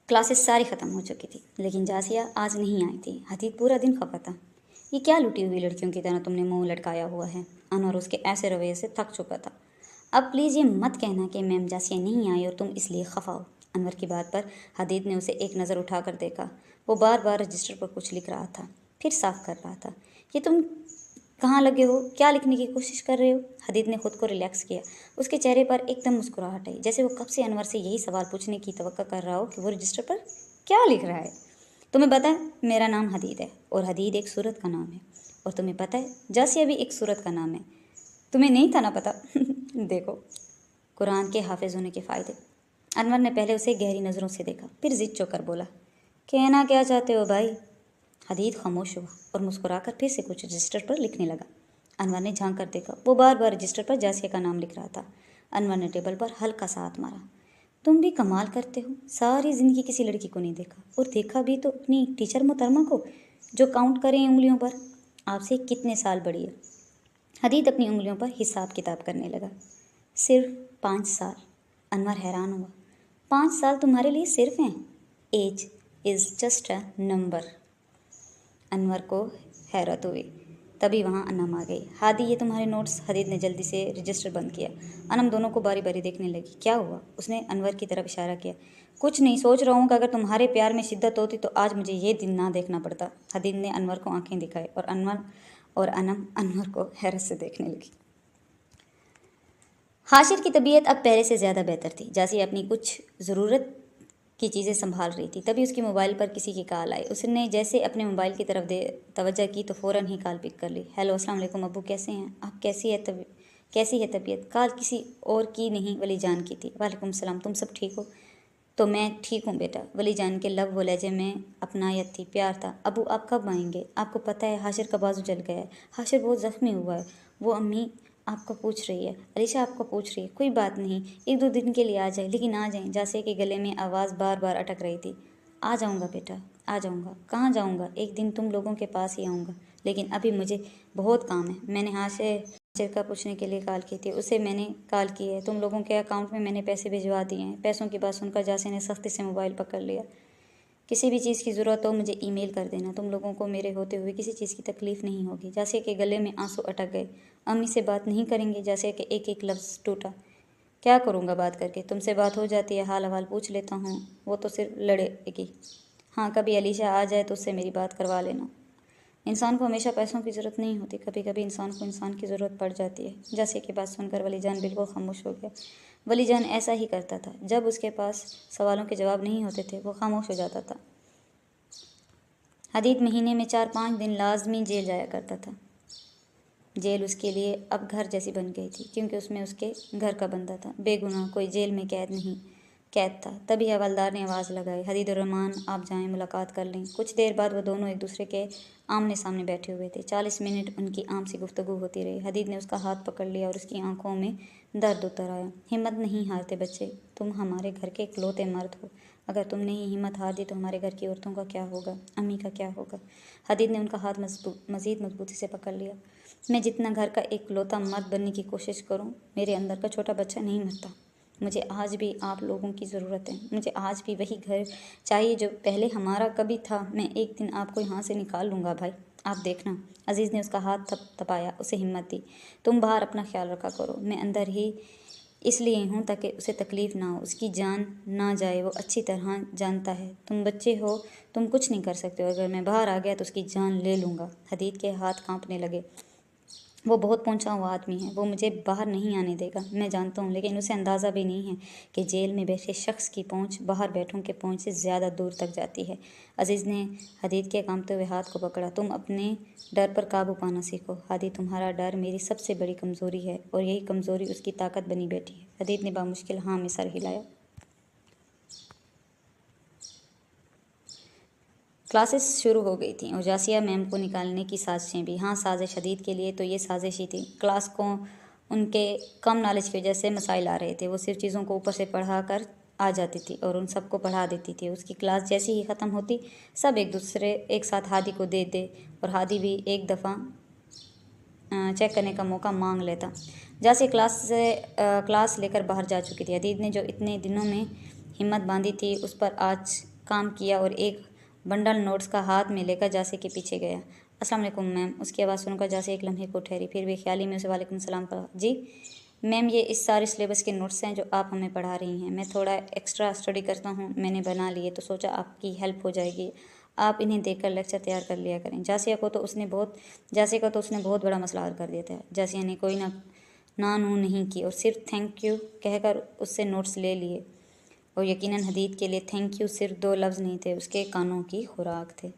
Classes सारी ख़त्म हो चुकी थी, लेकिन जासिया आज नहीं आई थी। हदीद पूरा दिन खफा था। ये क्या लुटी हुई लड़कियों की तरह तुमने मुंह लटकाया हुआ है? अनवर उसके ऐसे रवैये से थक चुका था। अब प्लीज़ ये मत कहना कि मैम जासिया नहीं आई और तुम इसलिए खफा हो। अनवर की बात पर हदीद ने उसे एक नज़र उठाकर देखा। वो बार बार रजिस्टर पर कुछ लिख रहा था, फिर साफ कर रहा था। ये तुम कहाँ लगे हो? क्या लिखने की कोशिश कर रहे हो? हदीद ने खुद को रिलैक्स किया। उसके चेहरे पर एकदम मुस्कुराहट आई, जैसे वो कब से अनवर से यही सवाल पूछने की तवक्को कर रहा हो कि वो रजिस्टर पर क्या लिख रहा है। तुम्हें पता है मेरा नाम हदीद है और हदीद एक सूरत का नाम है, और तुम्हें पता है जासिया भी एक सूरत का नाम है। तुम्हें नहीं था ना पता? देखो, कुरान के हाफिज होने के फ़ायदे। अनवर ने पहले उसे गहरी नज़रों से देखा, फिर जिद चोकर बोला, कहना क्या चाहते हो भाई? हदीद खामोश हुआ और मुस्कुराकर फिर से कुछ रजिस्टर पर लिखने लगा। अनवर ने झांक कर देखा, वो बार बार रजिस्टर पर जासिया का नाम लिख रहा था। अनवर ने टेबल पर हल्का सा हाथ मारा। तुम भी कमाल करते हो, सारी ज़िंदगी किसी लड़की को नहीं देखा, और देखा भी तो अपनी टीचर मोहतरमा को, जो काउंट करें उंगलियों पर। आपसे कितने साल बड़ी है? हदीद अपनी उंगलियों पर हिसाब किताब करने लगा। सिर्फ 5 साल। अनवर हैरान हुआ। 5 साल तुम्हारे लिए सिर्फ हैं? Age is just a number. Anwar को हैरत हुई। तभी वहाँ अनम आ गई। हादी, ये तुम्हारे नोट्स। हदीद ने जल्दी से रजिस्टर बंद किया। अनम दोनों को बारी बारी देखने लगी। क्या हुआ? उसने अनवर की तरफ इशारा किया। कुछ नहीं, सोच रहा हूँ कि अगर तुम्हारे प्यार में शिद्दत होती तो आज मुझे ये दिन ना देखना पड़ता। हदीद ने अनवर को आंखें दिखाई और अनम अनवर को हैरत से देखने लगी। हाशिर की तबीयत अब पहले से ज़्यादा बेहतर थी। जासिया अपनी कुछ ज़रूरत की चीज़ें संभाल रही थी, तभी उसके मोबाइल पर किसी की कॉल आई। उसने जैसे अपने मोबाइल की तरफ तवज्जो की तो फ़ौरन ही कॉल पिक कर ली। हेलो, अस्सलाम वालेकुम अब्बू, कैसे हैं आप? कैसी है तबीयत? कॉल किसी और की नहीं, वली जान की थी। वालेकुम सलाम, तुम सब ठीक हो? तो मैं ठीक हूँ बेटा। वली जान के लब व लहजे में अपनायत थी, प्यार था। अबू आप कब आएंगे? आपको पता है हाशिर का बाजू जल गया है, हाशिर बहुत ज़ख्मी हुआ है। वो अम्मी आपको पूछ रही है, अलीशा आपको पूछ रही है। कोई बात नहीं, 1-2 दिन के लिए आ जाए, लेकिन आ जाएं। जासिया के गले में आवाज़ बार बार अटक रही थी। आ जाऊँगा बेटा, आ जाऊँगा। कहाँ जाऊँगा? एक दिन तुम लोगों के पास ही आऊँगा, लेकिन अभी मुझे बहुत काम है। मैंने हाशिर का पूछने के लिए कॉल की थी, उसे मैंने कॉल की है। तुम लोगों के अकाउंट में मैंने पैसे भिजवा दिए हैं। पैसों की बात सुनकर जासिया ने सख्ती से मोबाइल पकड़ लिया। किसी भी चीज़ की ज़रूरत हो मुझे ईमेल कर देना। तुम लोगों को मेरे होते हुए किसी चीज़ की तकलीफ़ नहीं होगी। जासिया के गले में आंसू अटक गए। अम्मी से बात नहीं करेंगे? जासिया के एक एक लफ्ज़ टूटा। क्या करूँगा बात करके? तुमसे बात हो जाती है, हाल अहवाल पूछ लेता हूँ। वो तो सिर्फ लड़ेगी। हाँ, कभी अलीशा आ जाए तो उससे मेरी बात करवा लेना। इंसान को हमेशा पैसों की ज़रूरत नहीं होती, कभी कभी इंसान को इंसान की ज़रूरत पड़ जाती है। जासिया की बात सुनकर वलीजान बिल्कुल खामोश हो गया। वलीजान ऐसा ही करता था, जब उसके पास सवालों के जवाब नहीं होते थे वो खामोश हो जाता था। हदीद महीने में 4-5 दिन लाजमी जेल जाया करता था। जेल उसके लिए अब घर जैसी बन गई थी, क्योंकि उसमें उसके घर का बंदा था। बेगुनाह कोई जेल में कैद था। तभी हवलदार ने आवाज़ लगाई, हदीद और रहमान आप जाएं, मुलाकात कर लें। कुछ देर बाद वो दोनों एक दूसरे के आमने सामने बैठे हुए थे। 40 मिनट उनकी आम सी गुफ्तगू होती रही। हदीद ने उसका हाथ पकड़ लिया और उसकी आंखों में दर्द उतर आया। हिम्मत नहीं हारते बच्चे, तुम हमारे घर के इकलौते मर्द हो। अगर तुमने ही हिम्मत हार दी तो हमारे घर की औरतों का क्या होगा? अम्मी का क्या होगा? हदीद ने उनका हाथ मज़ीद मजबूती से पकड़ लिया। मैं जितना घर का इकलौता मर्द बनने की कोशिश करूं, मेरे अंदर का छोटा बच्चा नहीं मरता। मुझे आज भी आप लोगों की ज़रूरत है। मुझे आज भी वही घर चाहिए जो पहले हमारा कभी था। मैं एक दिन आपको यहाँ से निकाल लूँगा भाई, आप देखना। अजीज़ ने उसका हाथ थपथपाया, उसे हिम्मत दी। तुम बाहर अपना ख्याल रखा करो, मैं अंदर ही इसलिए हूँ ताकि उसे तकलीफ़ ना हो, उसकी जान ना जाए। वो अच्छी तरह जानता है तुम बच्चे हो, तुम कुछ नहीं कर सकते हो। अगर मैं बाहर आ गया तो उसकी जान ले लूँगा। हदीद के हाथ कांपने लगे। वो बहुत पहुंचा हुआ आदमी है, वो मुझे बाहर नहीं आने देगा, मैं जानता हूँ। लेकिन उसे अंदाज़ा भी नहीं है कि जेल में बैठे शख्स की पहुंच बाहर बैठों के पहुंच से ज़्यादा दूर तक जाती है। अजीज़ ने हदीद के कांपते हुए हाथ को पकड़ा। तुम अपने डर पर काबू पाना सीखो हादी, तुम्हारा डर मेरी सबसे बड़ी कमज़ोरी है और यही कमज़ोरी उसकी ताकत बनी बैठी है। हदीद ने बामुश्किल हाँ में सर हिलाया। क्लासेस शुरू हो गई थीं और जासिया मैम को निकालने की साजिशें भी। हाँ, साजिश शदीद के लिए तो ये साजिश ही थी। क्लास को उनके कम नॉलेज की वजह से मसाइल आ रहे थे। वो सिर्फ चीज़ों को ऊपर से पढ़ा कर आ जाती थी और उन सबको पढ़ा देती थी। उसकी क्लास जैसे ही ख़त्म होती, सब एक साथ हादी को दे दे और हादी भी एक दफ़ा चेक करने का मौका मांग लेता। जासिया क्लास लेकर बाहर जा चुकी थी। हदीद ने जो इतने दिनों में हिम्मत बांधी थी, उस पर आज काम किया और एक बंडल नोट्स का हाथ में लेकर जासिया के पीछे गया। अस्सलाम वालेकुम मैम। उसकी आवाज़ सुनकर जासिया एक लम्हे को ठहरी, फिर भी ख्याली में उसे वालेकुम सलाम कहा। जी मैम, ये इस सारे सिलेबस के नोट्स हैं जो आप हमें पढ़ा रही हैं। मैं थोड़ा एक्स्ट्रा स्टडी करता हूँ, मैंने बना लिए तो सोचा आपकी हेल्प हो जाएगी। आप इन्हें देखकर लेक्चर तैयार कर लिया करें। जासिया को तो उसने बहुत बड़ा मसला हल कर दिया था। जासिया ने कोई ना नू नहीं की और सिर्फ थैंक यू कहकर उससे नोट्स ले लिए। और यकीनन हदीद के लिए थैंक यू सिर्फ 2 लफ्ज़ नहीं थे, उसके कानों की खुराक थे।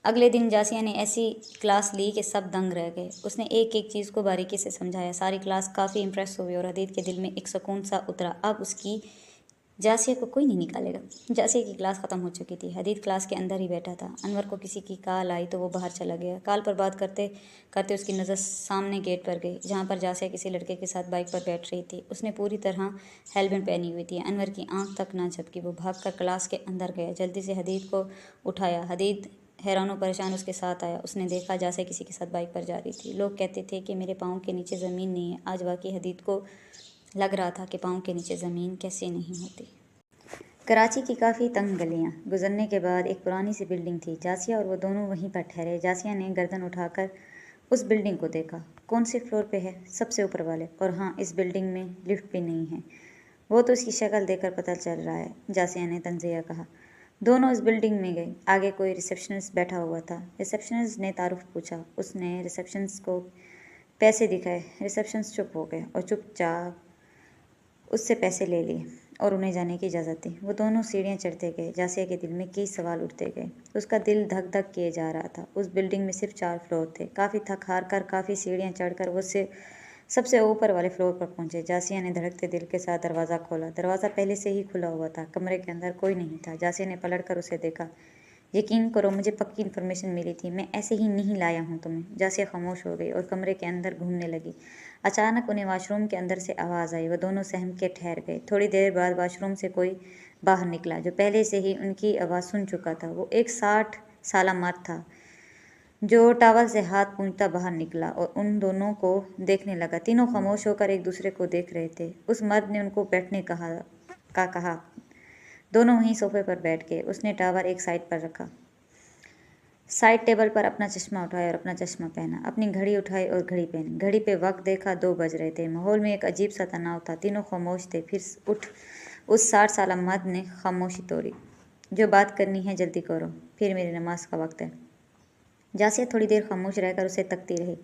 अगले दिन जासिया ने ऐसी क्लास ली कि सब दंग रह गए। उसने एक एक चीज़ को बारीकी से समझाया। सारी क्लास काफ़ी इम्प्रेस हुई और हदीद के दिल में एक सुकून सा उतरा। अब उसकी जासिया को कोई नहीं निकालेगा। जासिया की क्लास ख़त्म हो चुकी थी। हदीद क्लास के अंदर ही बैठा था। अनवर को किसी की कॉल आई तो वो बाहर चला गया। कॉल पर बात करते करते उसकी नज़र सामने गेट पर गई, जहाँ पर जासिया किसी लड़के के साथ बाइक पर बैठ रही थी। उसने पूरी तरह हेलमेट पहनी हुई थी। अनवर की आंख तक ना झपकी। वो भागकर क्लास के अंदर गया, जल्दी से हदीद को उठाया। हदीद हैरान परेशान उसके साथ आया। उसने देखा जासिया किसी के साथ बाइक पर जा रही थी। लोग कहते थे कि मेरे पाँव के नीचे ज़मीन नहीं है। आज वाकई हदीद को लग रहा था कि पाँव के नीचे ज़मीन कैसे नहीं होती। कराची की काफ़ी तंग गलियां गुजरने के बाद एक पुरानी सी बिल्डिंग थी। जासिया और वो दोनों वहीं पर ठहरे। जासिया ने गर्दन उठाकर उस बिल्डिंग को देखा। कौन से फ्लोर पे है? सबसे ऊपर वाले। और हाँ, इस बिल्डिंग में लिफ्ट भी नहीं है। वो तो इसकी शक्ल देखकर पता चल रहा है, जासिया ने तंजिया कहा। दोनों इस बिल्डिंग में गए। आगे कोई रिसेप्शनिस्ट बैठा हुआ था। रिसेप्शनिस्ट ने तारुफ पूछा। उसने रिसेप्शनिस्ट को पैसे दिखाए। रिसेप्शनिस्ट चुप हो गया और चुपचाप उससे पैसे ले लिए और उन्हें जाने की इजाज़त दी। वो दोनों सीढ़ियाँ चढ़ते गए। जासिया के दिल में कई सवाल उठते गए। उसका दिल धक धक किए जा रहा था। उस बिल्डिंग में सिर्फ 4 फ्लोर थे। काफ़ी थक हार कर, काफ़ी सीढ़ियाँ चढ़कर वो सबसे ऊपर वाले फ्लोर पर पहुंचे। जासिया ने धड़कते दिल के साथ दरवाज़ा खोला। दरवाज़ा पहले से ही खुला हुआ था। कमरे के अंदर कोई नहीं था। जासिया ने पलट कर उसे देखा। यकीन करो, मुझे पक्की इन्फॉर्मेशन मिली थी। मैं ऐसे ही नहीं लाया हूँ तुम्हें। जासिया खामोश हो गई और कमरे के अंदर घूमने लगी। अचानक उन्हें वॉशरूम के अंदर से आवाज़ आई। वो दोनों सहम के ठहर गए। थोड़ी देर बाद वॉशरूम से कोई बाहर निकला जो पहले से ही उनकी आवाज़ सुन चुका था। वो एक 60 साला मर्द था जो टॉवल से हाथ पूंछता बाहर निकला और उन दोनों को देखने लगा। तीनों खामोश होकर एक दूसरे को देख रहे थे। उस मर्द ने उनको बैठने कहा। दोनों वहीं सोफे पर बैठ गए। उसने टॉवल एक साइड पर रखा, साइड टेबल पर अपना चश्मा उठाया और अपना चश्मा पहना। अपनी घड़ी उठाई और घड़ी पहनी। घड़ी पे वक्त देखा, 2 बज रहे थे। माहौल में एक अजीब सा तनाव था। तीनों खामोश थे। फिर उस 60 साला मर्द ने खामोशी तोड़ी। जो बात करनी है जल्दी करो, फिर मेरी नमाज का वक्त है। जासिया थोड़ी देर खामोश रहकर उसे तकती रही।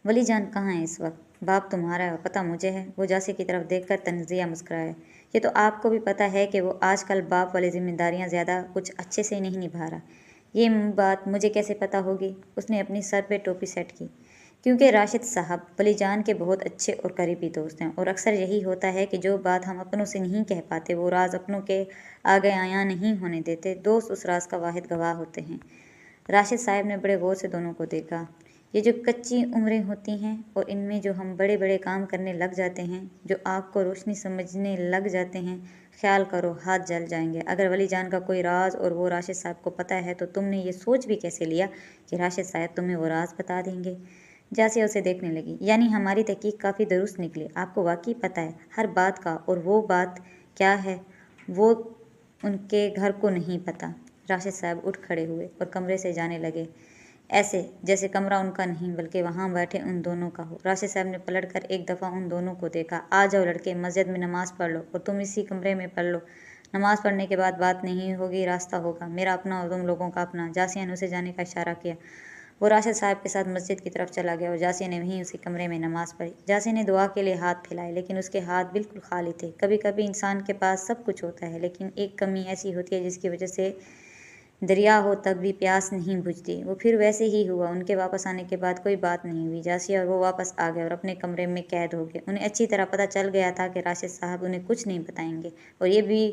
वली जान कहाँ है इस वक्त? बाप तुम्हारा है, पता मुझे है। वो जासिया की तरफ देखकर तंजिया मुस्कुराया। ये तो आपको भी पता है कि वो आजकल बाप वाली जिम्मेदारियां ज़्यादा कुछ अच्छे से नहीं निभा रहा। ये बात मुझे कैसे पता होगी? उसने अपनी सर पे टोपी सेट की। क्योंकि राशिद साहब वली जान के बहुत अच्छे और करीबी दोस्त हैं और अक्सर यही होता है कि जो बात हम अपनों से नहीं कह पाते वो राज अपनों के आगे आया नहीं होने देते। दोस्त उस राज का वाहिद गवाह होते हैं। राशिद साहब ने बड़े गौर से दोनों को देखा। ये जो कच्ची उम्रें होती हैं और इनमें जो हम बड़े बड़े काम करने लग जाते हैं, जो आग को रोशनी समझने लग जाते हैं, ख्याल करो हाथ जल जाएंगे। अगर वली जान का कोई राज और वो राशिद साहब को पता है तो तुमने ये सोच भी कैसे लिया कि राशिद साहब तुम्हें वो राज बता देंगे? जासिया उसे देखने लगी। यानी हमारी तहकीक काफ़ी दुरुस्त निकली। आपको वाकई पता है हर बात का, और वो बात क्या है वो उनके घर को नहीं पता। राशिद साहब उठ खड़े हुए और कमरे से जाने लगे, ऐसे जैसे कमरा उनका नहीं बल्कि वहाँ बैठे उन दोनों का हो। राशिद साहब ने पलटकर एक दफ़ा उन दोनों को देखा। आ जाओ लड़के, मस्जिद में नमाज़ पढ़ लो और तुम इसी कमरे में पढ़ लो। नमाज़ पढ़ने के बाद बात नहीं होगी, रास्ता होगा, मेरा अपना और तुम लोगों का अपना। जासिया ने उसे जाने का इशारा किया। वो राशिद साहब के साथ मस्जिद की तरफ चला गया और जासिया ने वहीं उसी कमरे में नमाज़ पढ़ी। जासिया ने दुआ के लिए हाथ फैलाए, लेकिन उसके हाथ बिल्कुल खाली थे। कभी कभी इंसान के पास सब कुछ होता है, लेकिन एक कमी ऐसी होती है जिसकी वजह से दरिया हो तब भी प्यास नहीं बुझती। वो फिर वैसे ही हुआ। उनके वापस आने के बाद कोई बात नहीं हुई। जासिया और वो वापस आ गए और अपने कमरे में कैद हो गए। उन्हें अच्छी तरह पता चल गया था कि राशिद साहब उन्हें कुछ नहीं बताएंगे और ये भी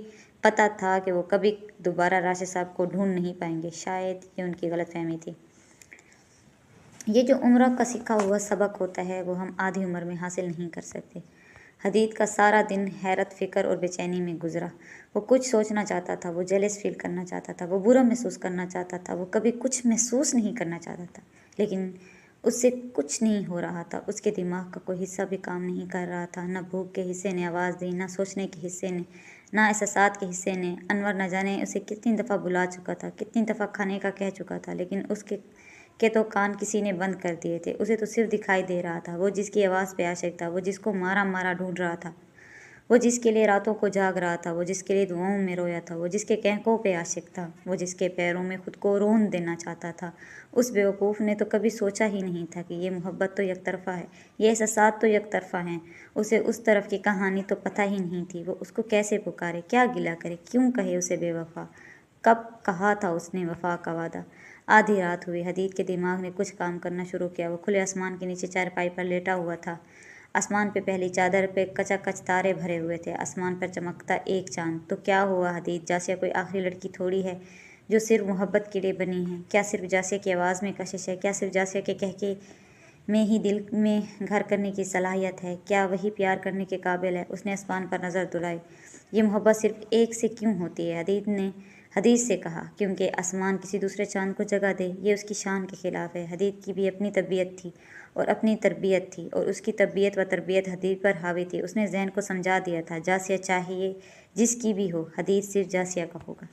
पता था कि वो कभी दोबारा राशिद साहब को ढूंढ नहीं पाएंगे। शायद ये उनकी गलतफहमी थी। ये जो उम्र का सीखा हुआ सबक होता है वो हम आधी उम्र में हासिल नहीं कर सकते। हदीद का सारा दिन हैरत, फ़िक्र और बेचैनी में गुजरा। वो कुछ सोचना चाहता था, वो जेलस फील करना चाहता था, वो बुरा महसूस करना चाहता था, वो कभी कुछ महसूस नहीं करना चाहता था, लेकिन उससे कुछ नहीं हो रहा था। उसके दिमाग का कोई हिस्सा भी काम नहीं कर रहा था। न भूख के हिस्से ने आवाज़ दी, न सोचने के हिस्से ने, نا احساسات کے حصے نے انور نہ جانے اسے کتنی دفعہ بلا چکا تھا، کتنی دفعہ کھانے کا کہہ چکا تھا، لیکن اس کے تو کان کسی نے بند کر دیے تھے۔ اسے تو صرف دکھائی دے رہا تھا، وہ جس کی آواز پہ عاشق تھا، وہ جس کو مارا مارا ڈھونڈ رہا تھا، وہ جس کے لیے راتوں کو جاگ رہا تھا، وہ جس کے لیے دعاؤں میں رویا تھا، وہ جس کے قہقہوں پہ عاشق تھا، وہ جس کے پیروں میں خود کو رون دینا چاہتا تھا۔ اس بیوقوف نے تو کبھی سوچا ہی نہیں تھا کہ یہ محبت تو یک طرفہ ہے، یہ احساسات تو یک طرفہ ہیں۔ اسے اس طرف کی کہانی تو پتہ ہی نہیں تھی۔ وہ اس کو کیسے پکارے، کیا گلہ کرے، کیوں کہے اسے بے وفا؟ کب کہا تھا اس نے وفا کا وعدہ؟ آدھی رات ہوئی، حدید کے دماغ نے کچھ کام کرنا شروع کیا۔ وہ کھلے آسمان کے نیچے چارپائی پر لیٹا ہوا تھا۔ آسمان پہ پہلی چادر پہ کچا کچ تارے بھرے ہوئے تھے، آسمان پر چمکتا ایک چاند۔ تو کیا ہوا حدید؟ جاسیہ کوئی آخری لڑکی تھوڑی ہے جو صرف محبت کے لیے بنی ہے۔ کیا صرف جاسیہ کی آواز میں کشش ہے؟ کیا صرف جاسیہ کے کہکے میں ہی دل میں گھر کرنے کی صلاحیت ہے؟ کیا وہی پیار کرنے کے قابل ہے؟ اس نے آسمان پر نظر دوڑائی۔ یہ محبت صرف ایک سے کیوں ہوتی ہے؟ حدید نے حدید سے کہا، کیونکہ آسمان کسی دوسرے چاند کو جگہ دے، یہ اس کی شان کے خلاف ہے۔ حدید کی بھی اپنی طبیعت تھی اور اپنی تربیت تھی، اور اس کی طبیعت و تربیت حدید پر حاوی تھی۔ اس نے ذہن کو سمجھا دیا تھا، جاسیہ چاہیے جس کی بھی ہو، حدید صرف جاسیہ کا ہوگا۔